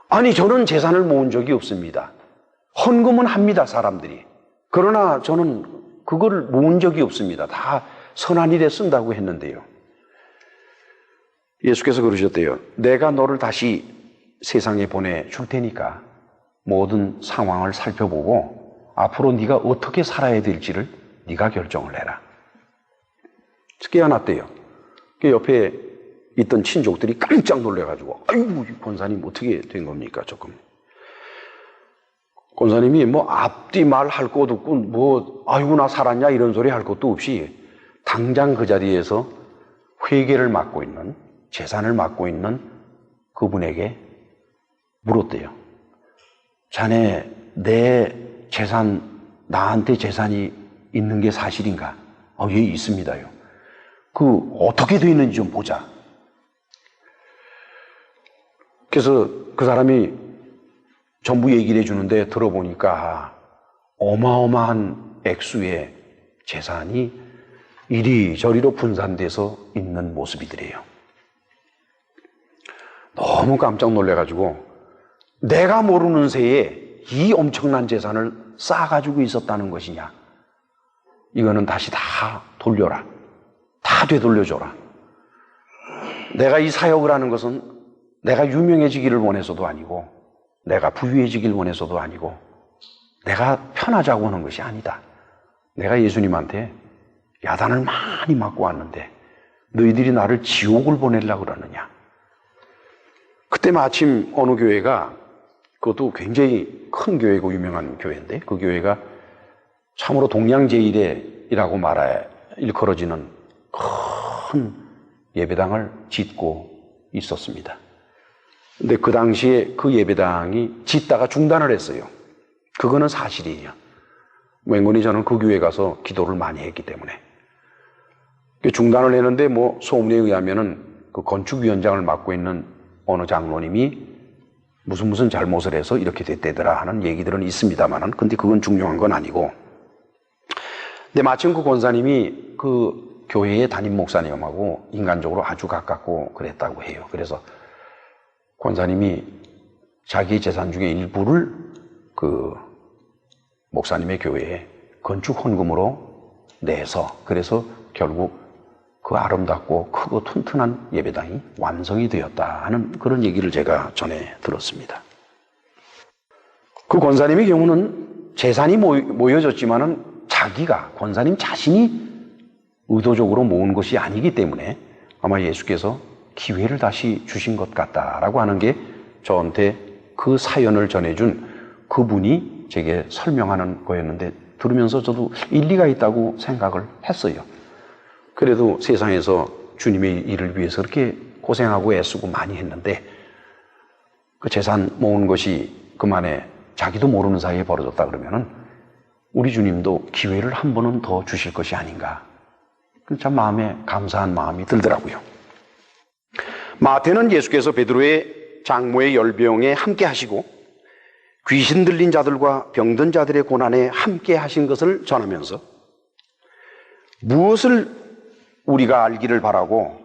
아니, 저는 재산을 모은 적이 없습니다. 헌금은 합니다, 사람들이. 그러나 저는 그걸 모은 적이 없습니다. 다 선한 일에 쓴다고 했는데요. 예수께서 그러셨대요. 내가 너를 다시 세상에 보내줄 테니까 모든 상황을 살펴보고 앞으로 네가 어떻게 살아야 될지를 네가 결정을 해라. 깨어났대요. 그 옆에 있던 친족들이 깜짝 놀래가지고 아이고, 권사님 어떻게 된 겁니까? 조금. 권사님이 뭐 앞뒤 말 할 것도 없고 뭐 아이고 나 살았냐 이런 소리 할 것도 없이 당장 그 자리에서 회계를 맡고 있는, 재산을 맡고 있는 그분에게 물었대요. 자네 내 재산, 나한테 재산이 있는 게 사실인가? 예, 있습니다요. 그 어떻게 돼 있는지 좀 보자. 그래서 그 사람이 전부 얘기를 해주는데 들어보니까 어마어마한 액수의 재산이 이리저리로 분산돼서 있는 모습이더래요. 너무 깜짝 놀래가지고 내가 모르는 새에 이 엄청난 재산을 쌓아가지고 있었다는 것이냐? 이거는 다시 다 돌려라. 다 되돌려줘라. 내가 이 사역을 하는 것은 내가 유명해지기를 원해서도 아니고 내가 부유해지기를 원해서도 아니고 내가 편하자고 하는 것이 아니다. 내가 예수님한테 야단을 많이 맞고 왔는데 너희들이 나를 지옥을 보내려고 그러느냐. 그때 마침 어느 교회가, 그것도 굉장히 큰 교회고 유명한 교회인데 그 교회가 참으로 동양제일회이라고 말해 일컬어지는 큰 예배당을 짓고 있었습니다. 근데 그 당시에 그 예배당이 짓다가 중단을 했어요. 그거는 사실이에요. 맹군이 저는 그 교회 가서 기도를 많이 했기 때문에. 중단을 했는데 뭐 소문에 의하면은 그 건축위원장을 맡고 있는 어느 장로님이 무슨 잘못을 해서 이렇게 됐대더라 하는 얘기들은 있습니다만은, 근데 그건 중요한 건 아니고. 근데 마침 그 권사님이 그 교회의 담임 목사님하고 인간적으로 아주 가깝고 그랬다고 해요. 그래서 권사님이 자기 재산 중에 일부를 그 목사님의 교회에 건축 헌금으로 내서, 그래서 결국 그 아름답고 크고 튼튼한 예배당이 완성이 되었다 하는 그런 얘기를 제가 전에 들었습니다. 그 권사님의 경우는 재산이 모여졌지만은 자기가, 권사님 자신이 의도적으로 모은 것이 아니기 때문에 아마 예수께서 기회를 다시 주신 것 같다라고 하는 게 저한테 그 사연을 전해준 그분이 제게 설명하는 거였는데, 들으면서 저도 일리가 있다고 생각을 했어요. 그래도 세상에서 주님의 일을 위해서 그렇게 고생하고 애쓰고 많이 했는데 그 재산 모은 것이 그만에 자기도 모르는 사이에 벌어졌다 그러면은 우리 주님도 기회를 한 번은 더 주실 것이 아닌가. 참 마음에 감사한 마음이 들더라고요. 마태는 예수께서 베드로의 장모의 열병에 함께 하시고 귀신 들린 자들과 병든 자들의 고난에 함께 하신 것을 전하면서 무엇을 우리가 알기를 바라고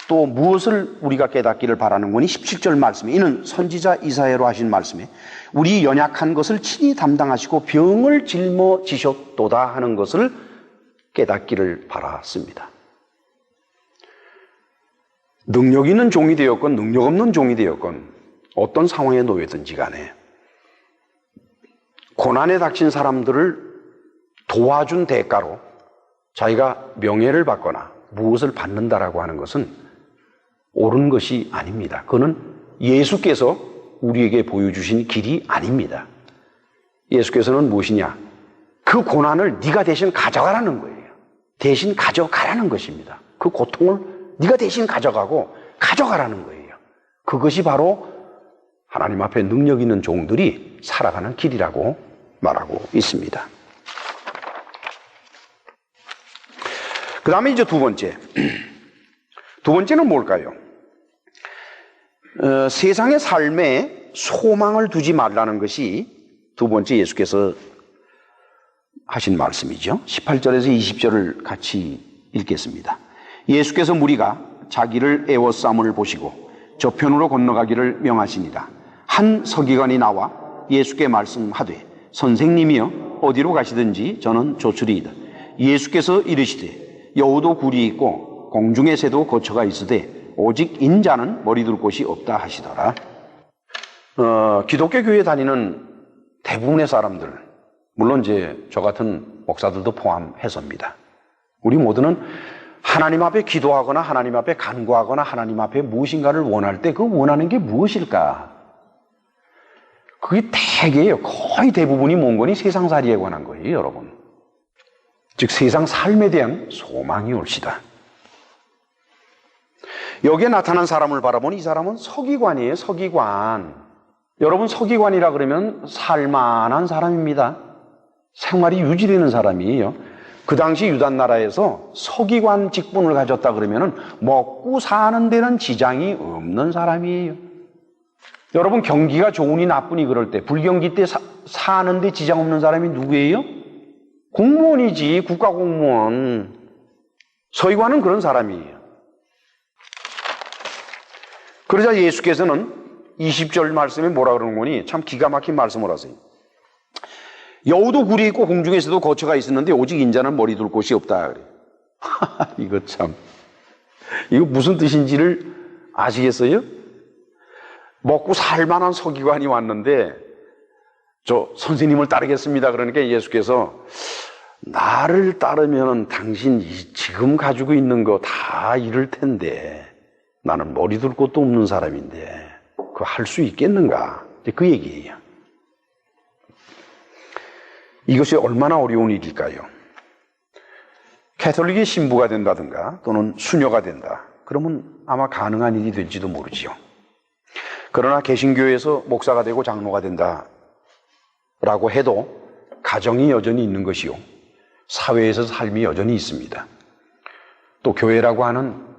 또 무엇을 우리가 깨닫기를 바라는 거니 17절 말씀에, 이는 선지자 이사야로 하신 말씀에 우리 연약한 것을 친히 담당하시고 병을 짊어지셨도다 하는 것을 깨닫기를 바랐습니다. 능력 있는 종이 되었건 능력 없는 종이 되었건 어떤 상황에 놓였든지 간에 고난에 닥친 사람들을 도와준 대가로 자기가 명예를 받거나 무엇을 받는다라고 하는 것은 옳은 것이 아닙니다. 그거는 예수께서 우리에게 보여주신 길이 아닙니다. 예수께서는 무엇이냐? 그 고난을 네가 대신 가져가라는 거예요. 대신 가져가라는 것입니다. 그 고통을 네가 대신 가져가라는 거예요. 그것이 바로 하나님 앞에 능력 있는 종들이 살아가는 길이라고 말하고 있습니다. 그 다음에 이제 두 번째. 두 번째는 뭘까요? 세상의 삶에 소망을 두지 말라는 것이 두 번째 예수께서 하신 말씀이죠. 18절에서 20절을 같이 읽겠습니다. 예수께서 무리가 자기를 애워싸움을 보시고 저편으로 건너가기를 명하시니라. 한 서기관이 나와 예수께 말씀하되 선생님이여 어디로 가시든지 저는 조추리이다. 예수께서 이르시되 여우도 굴이 있고 공중의 새도 거처가 있으되 오직 인자는 머리 둘 곳이 없다 하시더라. 기독교 교회 다니는 대부분의 사람들, 물론 이제 저 같은 목사들도 포함해서입니다. 우리 모두는 하나님 앞에 기도하거나 하나님 앞에 간구하거나 하나님 앞에 무엇인가를 원할 때 그 원하는 게 무엇일까? 그게 대개요. 거의 대부분이 뭔 거니? 세상살이에 관한 거예요, 여러분. 즉 세상 삶에 대한 소망이 올시다. 여기에 나타난 사람을 바라보니 이 사람은 서기관이에요. 서기관. 여러분 서기관이라 그러면 살만한 사람입니다. 생활이 유지되는 사람이에요. 그 당시 유다 나라에서 서기관 직분을 가졌다 그러면 먹고 사는 데는 지장이 없는 사람이에요. 여러분 경기가 좋으니 나쁘니 그럴 때 불경기 때 사는데 지장 없는 사람이 누구예요? 공무원이지. 국가공무원. 서기관은 그런 사람이에요. 그러자 예수께서는 20절 말씀에 뭐라 그러는 거니? 참 기가 막힌 말씀을 하세요. 여우도 굴이 있고 공중에서도 거처가 있었는데 오직 인자는 머리 둘 곳이 없다 그래요. 이거 참, 이거 무슨 뜻인지를 아시겠어요? 먹고 살만한 서기관이 왔는데 저 선생님을 따르겠습니다. 그러니까 예수께서 나를 따르면 당신 지금 가지고 있는 거 다 잃을 텐데 나는 머리 둘 곳도 없는 사람인데 그거 할 수 있겠는가? 그 얘기예요. 이것이 얼마나 어려운 일일까요? 캐톨릭의 신부가 된다든가 또는 수녀가 된다. 그러면 아마 가능한 일이 될지도 모르지요. 그러나 개신교에서 목사가 되고 장로가 된다라고 해도 가정이 여전히 있는 것이요. 사회에서 삶이 여전히 있습니다. 또 교회라고 하는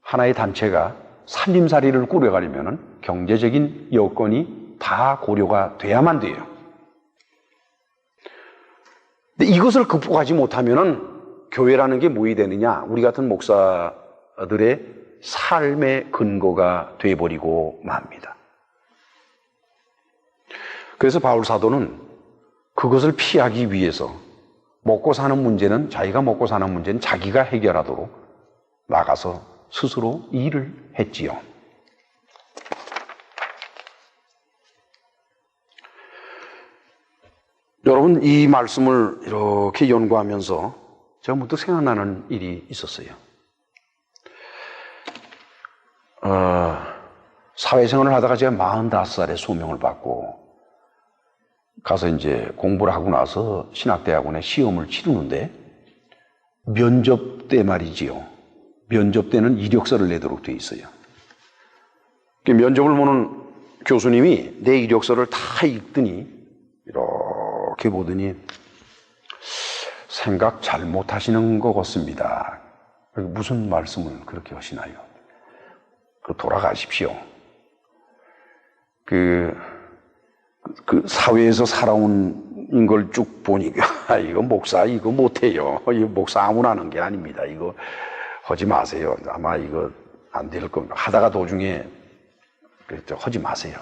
하나의 단체가 살림살이를 꾸려가려면 경제적인 여건이 다 고려가 돼야만 돼요. 근데 이것을 극복하지 못하면은 교회라는 게 뭐이 되느냐? 우리 같은 목사들의 삶의 근거가 돼버리고 맙니다. 그래서 바울 사도는 그것을 피하기 위해서 먹고 사는 문제는 자기가 먹고 사는 문제는 자기가 해결하도록 나가서 스스로 일을 했지요. 여러분 이 말씀을 이렇게 연구하면서 제가 문득 생각나는 일이 있었어요. 사회생활을 하다가 제가 45살에 소명을 받고 가서 이제 공부를 하고 나서 신학대학원에 시험을 치르는데 면접 때 말이지요. 면접 때는 이력서를 내도록 돼 있어요. 면접을 보는 교수님이 내 이력서를 다 읽더니 이렇게 보더니 생각 잘못하시는 것 같습니다. 무슨 말씀을 그렇게 하시나요? 돌아가십시오. 그 사회에서 살아온 걸 쭉 보니까 이거 목사 이거 못해요. 이거 목사 아무나 하는 게 아닙니다. 이거 하지 마세요. 아마 이거 안 될 겁니다. 하다가 도중에 하지 마세요.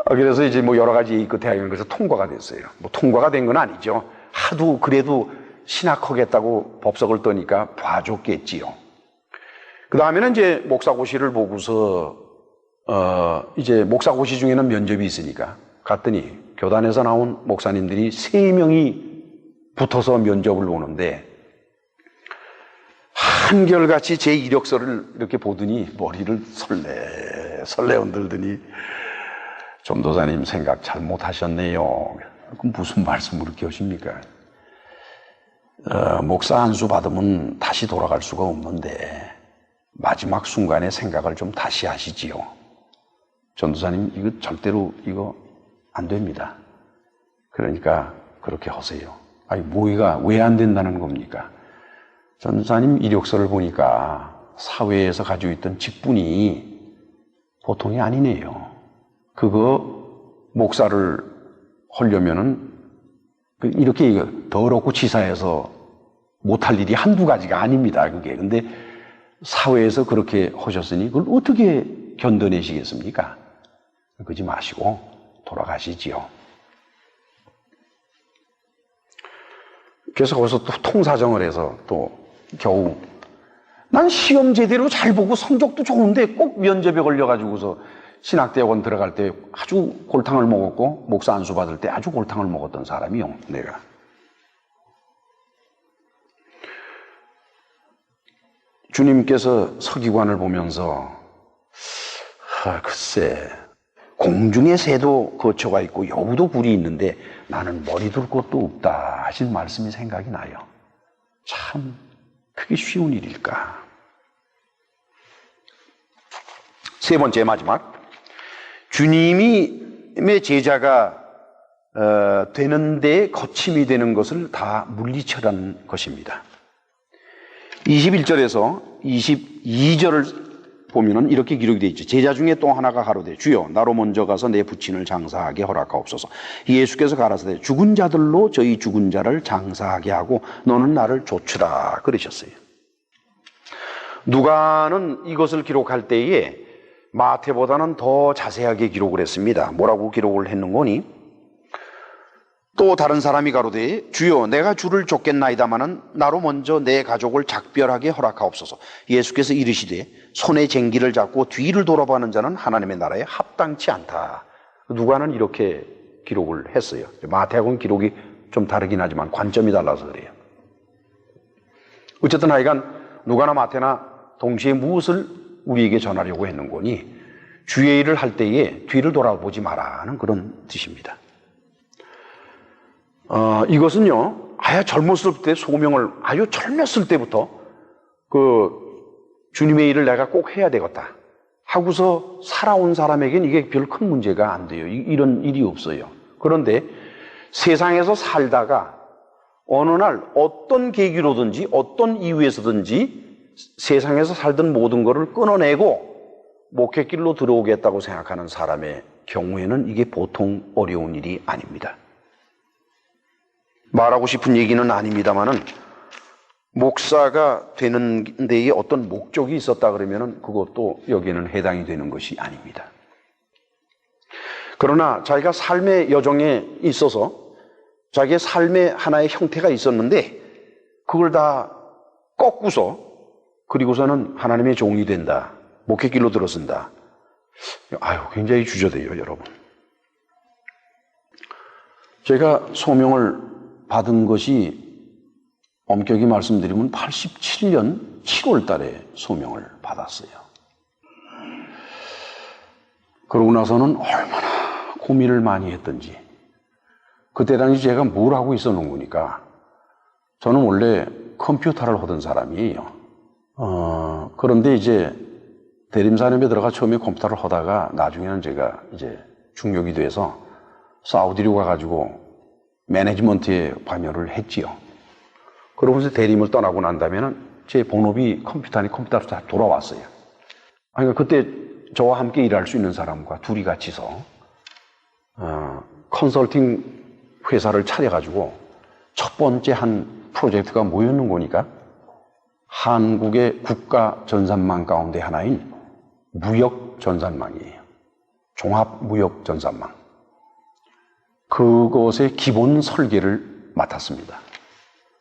그래서 이제 뭐 여러 가지 그 대학에서 통과가 됐어요. 뭐 통과가 된 건 아니죠. 하도 그래도 신학하겠다고 법석을 떠니까 봐줬겠지요. 그 다음에는 이제 목사고시를 보고서 이제 목사고시 중에는 면접이 있으니까 갔더니 교단에서 나온 목사님들이 3명이 붙어서 면접을 오는데 한결같이 제 이력서를 이렇게 보더니 머리를 설레 흔들더니 전도사님 생각 잘못하셨네요. 그럼 무슨 말씀을 그렇게 하십니까? 목사 안수 받으면 다시 돌아갈 수가 없는데 마지막 순간에 생각을 좀 다시 하시지요. 전도사님 이거 절대로 이거 안 됩니다. 그러니까 그렇게 하세요. 아니 뭐가 왜 안 된다는 겁니까? 전도사님 이력서를 보니까 사회에서 가지고 있던 직분이 보통이 아니네요. 그거 목사를 하려면은 이렇게 더럽고 치사해서 못할 일이 한두 가지가 아닙니다. 그게. 근데 사회에서 그렇게 하셨으니 그걸 어떻게 견뎌내시겠습니까? 그러지 마시고 돌아가시지요. 그래서 거기서 또 통사정을 해서 또 겨우 난 시험 제대로 잘 보고 성적도 좋은데 꼭 면접에 걸려가지고서 신학대학원 들어갈 때 아주 골탕을 먹었고 목사 안수 받을 때 아주 골탕을 먹었던 사람이요, 내가. 주님께서 서기관을 보면서 글쎄 공중의 새도 거처가 있고 여우도 굴이 있는데 나는 머리 둘 곳도 없다 하신 말씀이 생각이 나요. 참 그게 쉬운 일일까. 세 번째 마지막, 주님의 제자가 되는 데 거침이 되는 것을 다 물리쳐라는 것입니다. 21절에서 22절을 보면은 이렇게 기록이 되어 있죠. 제자 중에 또 하나가 가로되 주여 나로 먼저 가서 내 부친을 장사하게 허락하옵소서. 예수께서 가라사대 죽은 자들로 저희 죽은 자를 장사하게 하고 너는 나를 좇으라 그러셨어요. 누가는 이것을 기록할 때에 마태보다는 더 자세하게 기록을 했습니다. 뭐라고 기록을 했는거니? 또 다른 사람이 가로되 주여 내가 주를 쫓겠나이다마는 나로 먼저 내 가족을 작별하게 허락하옵소서. 예수께서 이르시되 손에 쟁기를 잡고 뒤를 돌아보는 자는 하나님의 나라에 합당치 않다. 누가는 이렇게 기록을 했어요. 마태하고는 기록이 좀 다르긴 하지만 관점이 달라서 그래요. 어쨌든 하여간 누가나 마태나 동시에 무엇을 우리에게 전하려고 했는 거니? 주의 일을 할 때에 뒤를 돌아보지 마라는 그런 뜻입니다. 이것은요, 아야 젊었을 때 소명을 아주 젊었을 때부터 주님의 일을 내가 꼭 해야 되겠다 하고서 살아온 사람에겐 이게 별 큰 문제가 안 돼요. 이런 일이 없어요. 그런데 세상에서 살다가 어느 날 어떤 계기로든지 어떤 이유에서든지 세상에서 살던 모든 것을 끊어내고 목회길로 들어오겠다고 생각하는 사람의 경우에는 이게 보통 어려운 일이 아닙니다. 말하고 싶은 얘기는 아닙니다만은 목사가 되는 데에 어떤 목적이 있었다 그러면은 그것도 여기에는 해당이 되는 것이 아닙니다. 그러나 자기가 삶의 여정에 있어서 자기의 삶의 하나의 형태가 있었는데 그걸 다 꺾고서 그리고서는 하나님의 종이 된다. 목회길로 들어선다. 아유, 굉장히 주저돼요, 여러분. 제가 소명을 받은 것이 엄격히 말씀드리면 87년 7월 달에 소명을 받았어요. 그러고 나서는 얼마나 고민을 많이 했던지. 그때 당시 제가 뭘 하고 있었는 거니까 저는 원래 컴퓨터를 하던 사람이에요. 그런데 이제 대림사님에 들어가 처음에 컴퓨터를 하다가 나중에는 제가 이제 중용이 돼서 사우디로 가가지고 매니지먼트에 관여를 했지요. 그러면서 대림을 떠나고 난 다음에는 제 본업이 컴퓨터로 다 돌아왔어요. 그러니까 그때 저와 함께 일할 수 있는 사람과 둘이 같이서 컨설팅 회사를 차려가지고 첫 번째 한 프로젝트가 뭐였는 거니까 한국의 국가 전산망 가운데 하나인 무역 전산망이에요. 종합 무역 전산망. 그것의 기본 설계를 맡았습니다.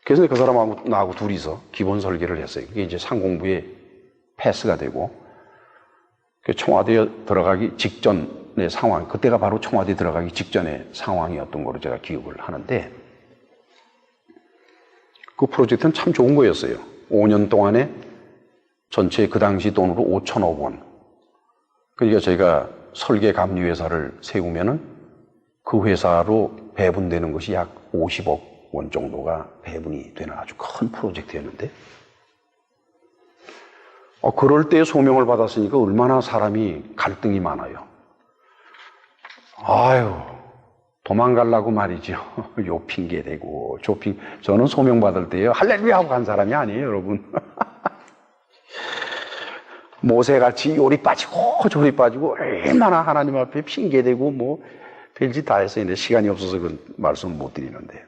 그래서 그 사람하고 나하고 둘이서 기본 설계를 했어요. 그게 이제 상공부에 패스가 되고 청와대에 들어가기 직전의 상황, 그때가 바로 청와대에 들어가기 직전의 상황이었던 거로 제가 기억을 하는데 그 프로젝트는 참 좋은 거였어요. 5년 동안에 전체 그 당시 돈으로 5천억 원. 그러니까 저희가 설계 감리 회사를 세우면은 그 회사로 배분되는 것이 약 50억 원 정도가 배분이 되는 아주 큰 프로젝트였는데 그럴 때 소명을 받았으니까 얼마나 사람이 갈등이 많아요. 아유, 도망가려고 말이죠. 요 핑계 대고 저는 소명 받을 때요 할렐루야 하고 간 사람이 아니에요, 여러분. 모세같이 요리 빠지고 저리 빠지고 얼마나 하나님 앞에 핑계대고 뭐 별짓 다 해서 이제 시간이 없어서 그 말씀을 못 드리는데,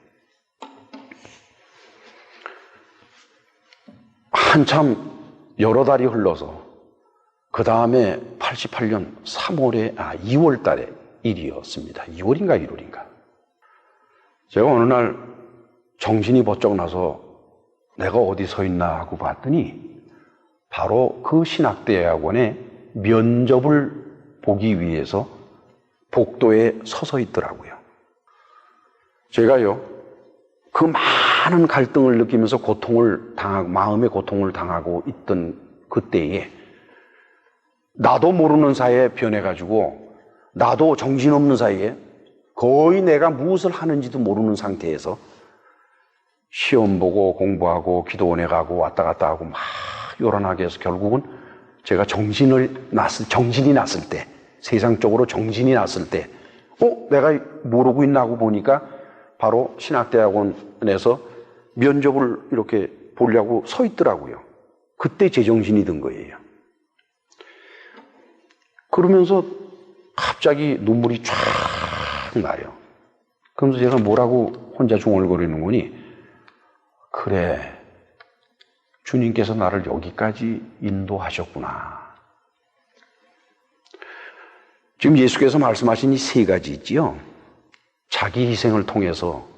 한참 여러 달이 흘러서 그 다음에 88년 2월 달에 일이었습니다. 2월인가 1월인가. 제가 어느 날 정신이 번쩍 나서 내가 어디 서 있나 하고 봤더니 바로 그 신학대학원의 면접을 보기 위해서 복도에 서서 있더라고요. 제가요, 그 많은 갈등을 느끼면서 마음의 고통을 당하고 있던 그때에 나도 모르는 사이에 변해가지고 나도 정신없는 사이에 거의 내가 무엇을 하는지도 모르는 상태에서 시험 보고 공부하고 기도원에 가고 왔다 갔다 하고 막 요란하게 해서 결국은 제가 정신이 났을 때, 세상적으로 정신이 났을 때, 내가 모르고 있나 하고 보니까 바로 신학대학원에서 면접을 이렇게 보려고 서 있더라고요. 그때 제정신이 든 거예요. 그러면서 갑자기 눈물이 쫙 나요. 그러면서 제가 뭐라고 혼자 중얼거리는 거니, 그래, 주님께서 나를 여기까지 인도하셨구나. 지금 예수께서 말씀하신 이 세 가지 있지요. 자기 희생을 통해서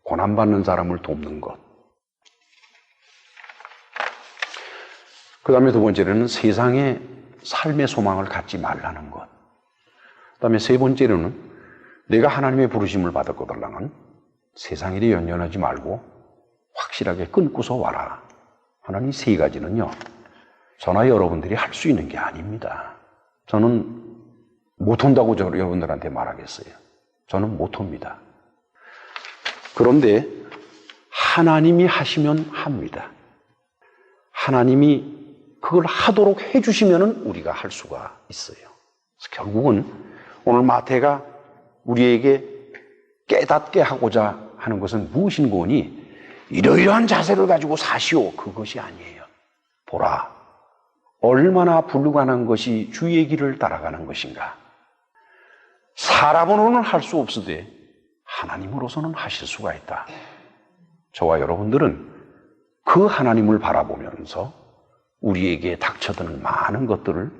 고난받는 사람을 돕는 것. 그 다음에 두 번째로는 세상에 삶의 소망을 갖지 말라는 것. 그 다음에 세 번째로는 내가 하나님의 부르심을 받을 거달랑은 세상 일에 연연하지 말고 확실하게 끊고서 와라 하는 이 세 가지는요, 저나 여러분들이 할 수 있는 게 아닙니다. 저는 못한다고 여러분들한테 말하겠어요. 저는 못합니다. 그런데 하나님이 하시면 합니다. 하나님이 그걸 하도록 해주시면 우리가 할 수가 있어요. 그래서 결국은 오늘 마태가 우리에게 깨닫게 하고자 하는 것은 무엇인 거니? 이러이러한 자세를 가지고 사시오. 그것이 아니에요. 보라, 얼마나 불가능한 것이 주의 길을 따라가는 것인가. 사람으로는 할 수 없으되 하나님으로서는 하실 수가 있다. 저와 여러분들은 그 하나님을 바라보면서 우리에게 닥쳐드는 많은 것들을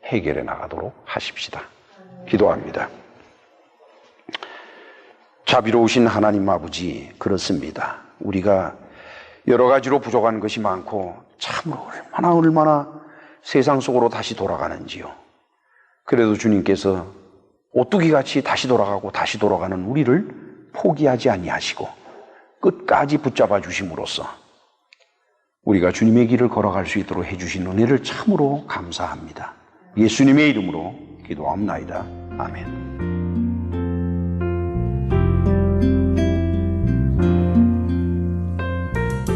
해결해 나가도록 하십시다. 기도합니다. 자비로우신 하나님 아버지, 그렇습니다. 우리가 여러 가지로 부족한 것이 많고 참으로 얼마나 세상 속으로 다시 돌아가는지요. 그래도 주님께서 오뚜기같이 다시 돌아가는 우리를 포기하지 아니하시고 끝까지 붙잡아 주심으로써 우리가 주님의 길을 걸어갈 수 있도록 해주신 은혜를 참으로 감사합니다. 예수님의 이름으로 기도합나이다. 아멘.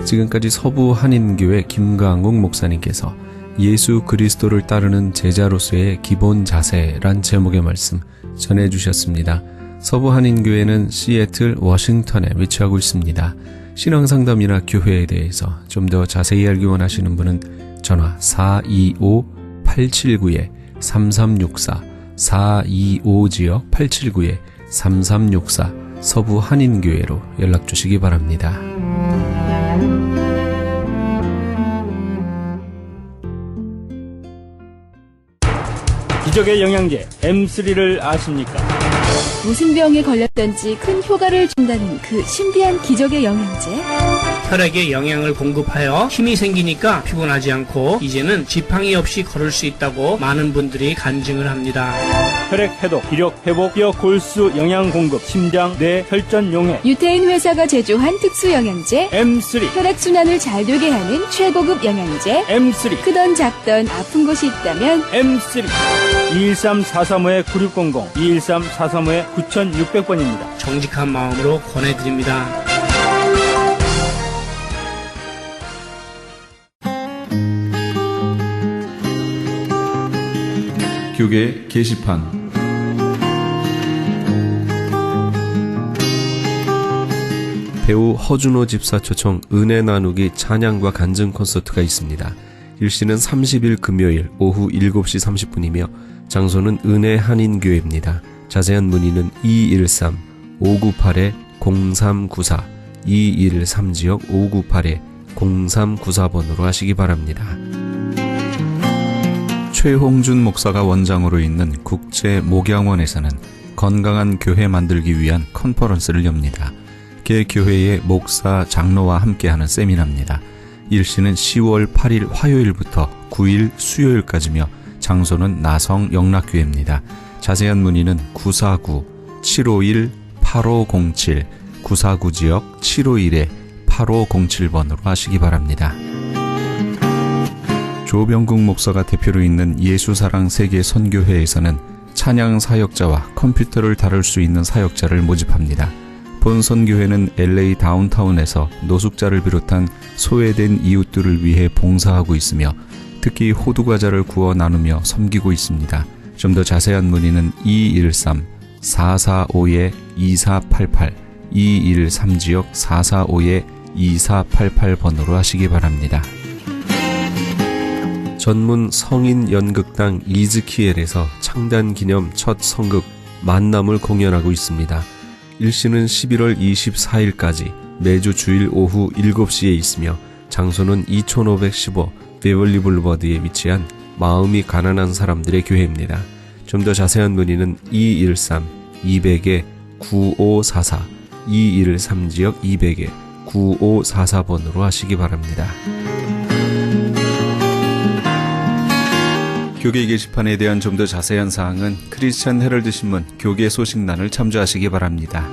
지금까지 서부 한인교회 김강욱 목사님께서 예수 그리스도를 따르는 제자로서의 기본 자세란 제목의 말씀 전해주셨습니다. 서부 한인교회는 시애틀, 워싱턴에 위치하고 있습니다. 신앙상담이나 교회에 대해서 좀 더 자세히 알기 원하시는 분은 전화 425-879-3364 425-879-3364 서부 한인교회로 연락주시기 바랍니다. 기적의 영양제 M3를 아십니까? 무슨 병에 걸렸던지 큰 효과를 준다는 그 신비한 기적의 영양제. 혈액에 영양을 공급하여 힘이 생기니까 피곤하지 않고 이제는 지팡이 없이 걸을 수 있다고 많은 분들이 간증을 합니다. 혈액 해독, 기력 회복, 뼈 골수 영양 공급, 심장, 뇌, 혈전 용해. 유태인 회사가 제조한 특수 영양제. M3. 혈액 순환을 잘 되게 하는 최고급 영양제. M3. 크던 작던 아픈 곳이 있다면 M3. 213-435-9600, 213-435-9600번입니다. 정직한 마음으로 권해드립니다. 교계 게시판. 배우 허준호 집사 초청 은혜 나누기 찬양과 간증 콘서트가 있습니다. 일시는 30일 금요일 오후 7시 30분이며 장소는 은혜 한인교회입니다. 자세한 문의는 213-598-0394 2213지역 598-0394번으로 하시기 바랍니다. 최홍준 목사가 원장으로 있는 국제목양원에서는 건강한 교회 만들기 위한 컨퍼런스를 엽니다. 개 교회의 목사, 장로와 함께하는 세미나입니다. 일시는 10월 8일 화요일부터 9일 수요일까지며 장소는 나성 영락교회입니다. 자세한 문의는 949-751-8507 949지역 751-8507번으로 하시기 바랍니다. 조병국 목사가 대표로 있는 예수사랑 세계 선교회에서는 찬양 사역자와 컴퓨터를 다룰 수 있는 사역자를 모집합니다. 본 선교회는 LA 다운타운에서 노숙자를 비롯한 소외된 이웃들을 위해 봉사하고 있으며 특히 호두과자를 구워 나누며 섬기고 있습니다. 좀 더 자세한 문의는 213-445-2488 213지역 445-2488번으로 하시기 바랍니다. 전문 성인 연극당 이즈키엘에서 창단 기념 첫 성극 만남을 공연하고 있습니다. 일시는 11월 24일까지 매주 주일 오후 7시에 있으며 장소는 2515 베벌리 블루버드에 위치한 마음이 가난한 사람들의 교회입니다. 좀 더 자세한 문의는 213-200-9544 213지역 200-9544번으로 하시기 바랍니다. 교계 게시판에 대한 좀 더 자세한 사항은 크리스천 헤럴드 신문 교계 소식란을 참조하시기 바랍니다.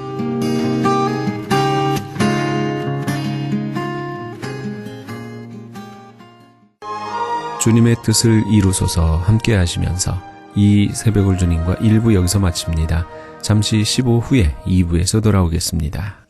주님의 뜻을 이루소서 함께 하시면서 이 새벽을 주님과 1부 여기서 마칩니다. 잠시 15 후에 2부에서 돌아오겠습니다.